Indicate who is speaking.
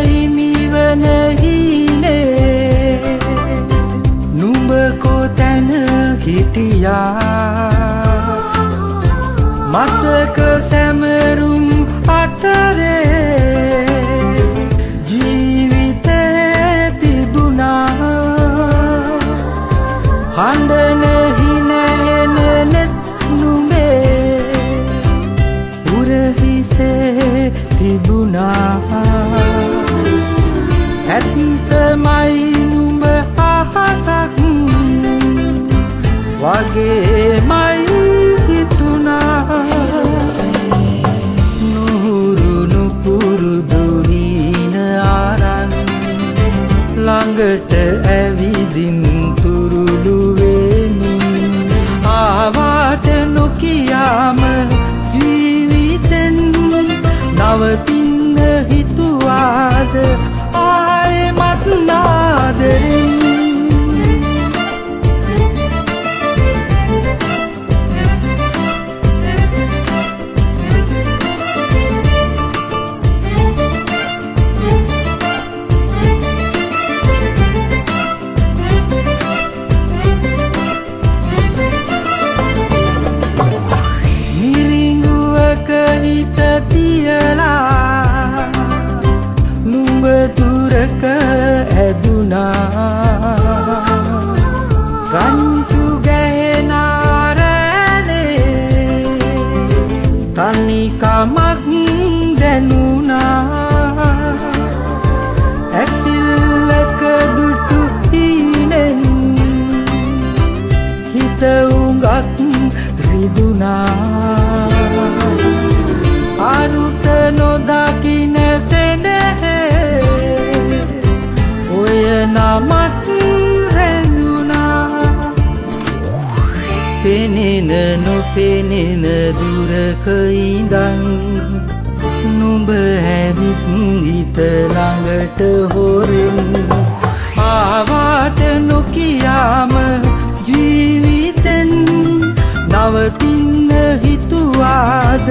Speaker 1: හිමිවන හිනේ නුඹ කොතැන හිටියා මතක සැමරුම් අතරේ ජීවිතේ තිබුණා හඬන හිනැහෙන නුඹේ උරහිසේ තිබුණා ඇත්තමයි නුඹ අහසක් වගේමයි හිතුණා නුහුරුණු පුරුදු හීන ආරන් ළඟට ඇවිදින් තුරුළු වෙමින් ආවාට නොකියාම ජීවිතෙන් නවතින්න හිතුවාද ආයෙමත් නාදරෙන් නුඹ දුරක ඇදුනා රංචු ගැහෙන රැළේ තනිකමක් දැනුණා ඇසිල්ලක දුටු හීනෙන් හිත උඟක් රිදුනා අරුත නොදකින සෙනෙහේ ඔය නමත් රැඳුණා පෙනෙන නොපෙනෙන දුරක ඉඳන් නුඹ හැවිත් හිත ළඟට හොරෙන් ආවාට නොකියාම ජීවිතෙන් නවතින්න හිතුවාද